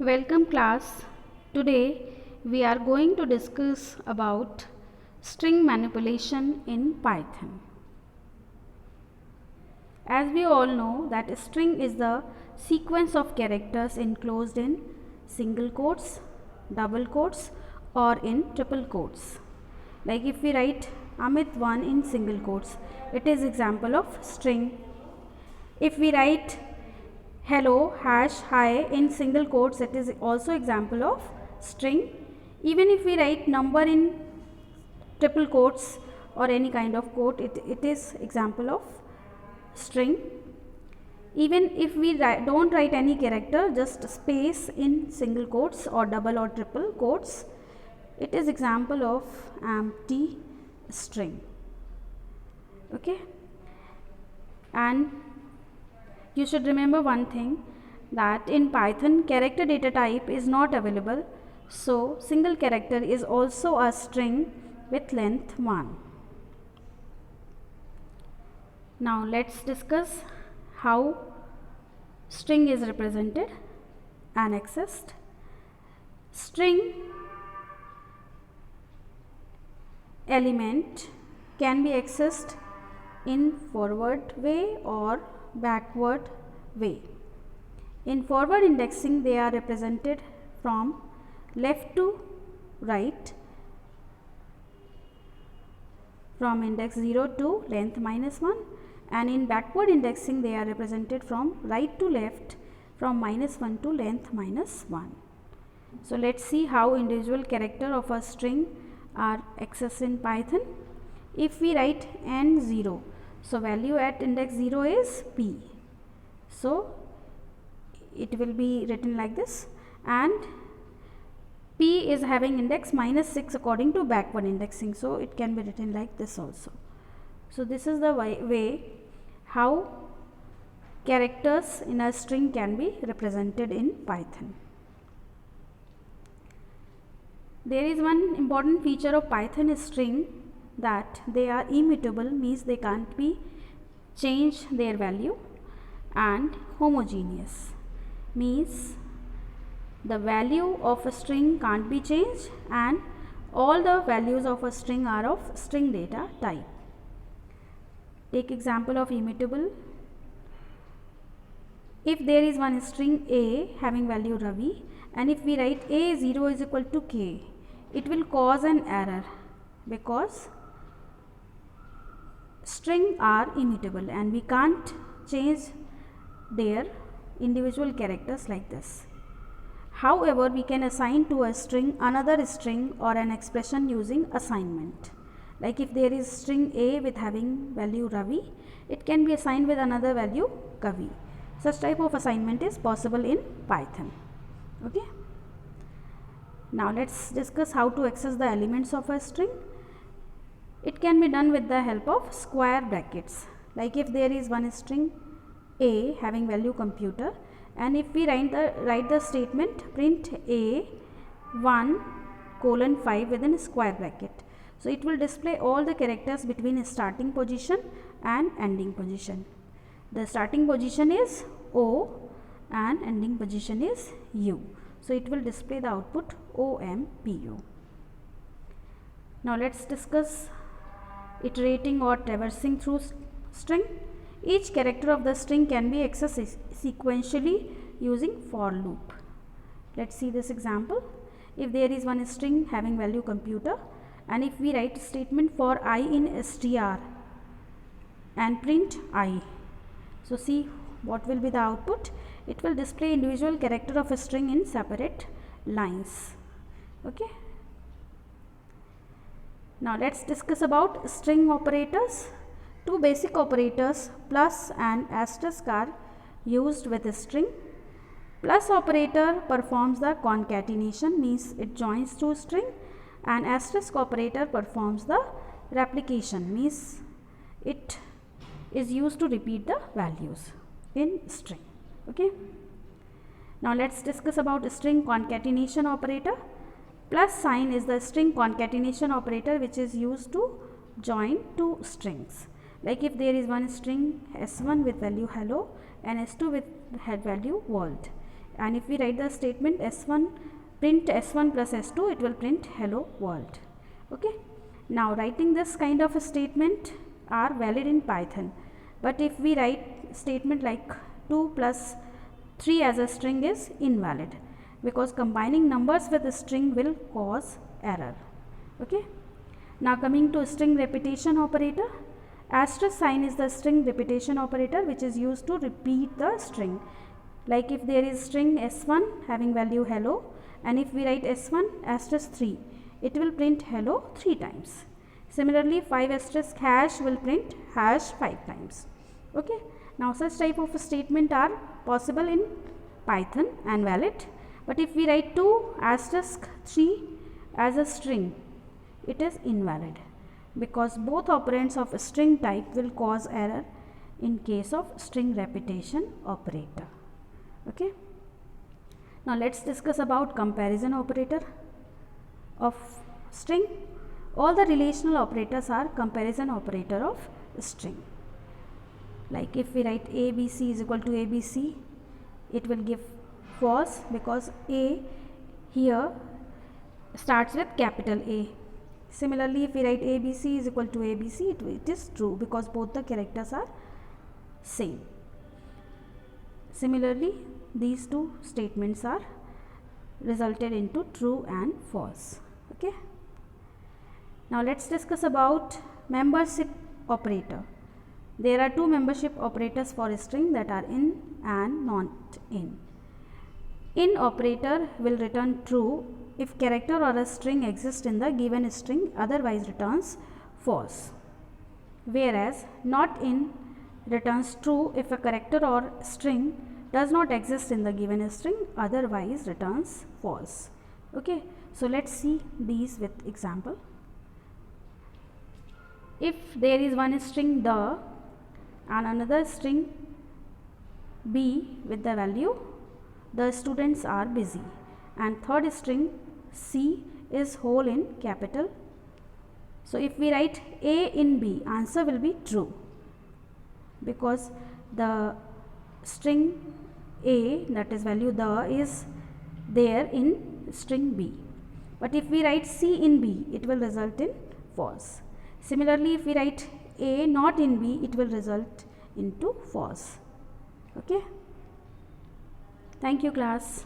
Welcome class. Today we are going to discuss about string manipulation in Python. As we all know that a string is the sequence of characters enclosed in single quotes, double quotes or in triple quotes. Like if we write Amit1 in single quotes, it is example of string. If we write hello #hi in single quotes, it is also example of string. Even if we write number in triple quotes or any kind of quote, it is example of string. Even if we don't write any character, just space in single quotes or double or triple quotes, it is example of empty string. Okay, and you should remember one thing, that in Python character data type is not available, so single character is also a string with length 1. Now let's discuss how string is represented and accessed. String element can be accessed in forward way or backward way. In forward indexing, they are represented from left to right, from index 0 to length -1, and in backward indexing they are represented from right to left, from -1 to length -1. So let's see how individual character of a string are accessed in Python. If we write n0, so value at index 0 is p, so it will be written like this, and p is having index -6 according to backward indexing, so it can be written like this also. So this is the way how characters in a string can be represented in Python. There is one important feature of Python string, that they are immutable, means they can't be changed their value, and homogeneous, means the value of a string can't be changed and all the values of a string are of string data type. Take example of immutable. If there is one string A having value Ravi, and if we write A0 is equal to K, it will cause an error because string are immutable and we can't change their individual characters like this. However, we can assign to a string another string or an expression using assignment. Like if there is string A with having value Ravi, it can be assigned with another value Kavi. Such type of assignment is possible in Python. Okay. Now let's discuss how to access the elements of a string. It can be done with the help of square brackets. Like if there is one string A having value computer, and if we write the statement print A1:5 within a square bracket, so it will display all the characters between starting position and ending position. The starting position is O and ending position is U, so it will display the output OMPU. Now let's discuss iterating or traversing through string. Each character of the string can be accessed sequentially using for loop. Let's see this example. If there is one string having value computer, and if we write statement for I in str and print I, so see what will be the output. It will display individual character of a string in separate lines. Okay. Now let's discuss about string operators. Two basic operators, plus and asterisk, are used with a string. Plus operator performs the concatenation, means it joins two string, and asterisk operator performs the replication, means it is used to repeat the values in string. Okay. Now let's discuss about string concatenation operator. Plus sign is the string concatenation operator which is used to join two strings. Like if there is one string S1 with value hello and S2 with value world, and if we write the statement s1 print s1 plus s2, it will print hello world. Okay, now writing this kind of a statement are valid in Python, but if we write statement like 2 plus 3 as a string is invalid, because combining numbers with a string will cause error. Okay, now coming to string repetition operator. Asterisk sign is the string repetition operator which is used to repeat the string. Like if there is string s1 having value hello, and if we write s1 asterisk 3, it will print hello 3 times. Similarly, 5 asterisk hash will print hash 5 times. Okay, now such type of statement are possible in Python and valid, but if we write 2 asterisk 3 as a string, it is invalid, because both operands of a string type will cause error in case of string repetition operator. Okay, now let's discuss about comparison operator of string. All the relational operators are comparison operator of string. Like if we write ABC is equal to ABC, it will give false, because A here starts with capital A. Similarly, if we write ABC is equal to ABC, it is true, because both the characters are same. Similarly, these two statements are resulted into true and false. Okay, now let's discuss about membership operator. There are two membership operators for a string, that are in and not in. In operator will return true if character or a string exists in the given string, otherwise returns false. Whereas not in returns true if a character or string does not exist in the given string, otherwise returns false. Okay, so let's see these with example. If there is one string the and another string B with the value the students are busy, and third string C is whole in capital. So if we write A in B, answer will be true, because the string A, that is value the, is there in string B. But if we write C in B, it will result in false. Similarly, if we write A not in B, it will result into false. Okay. Thank you, class.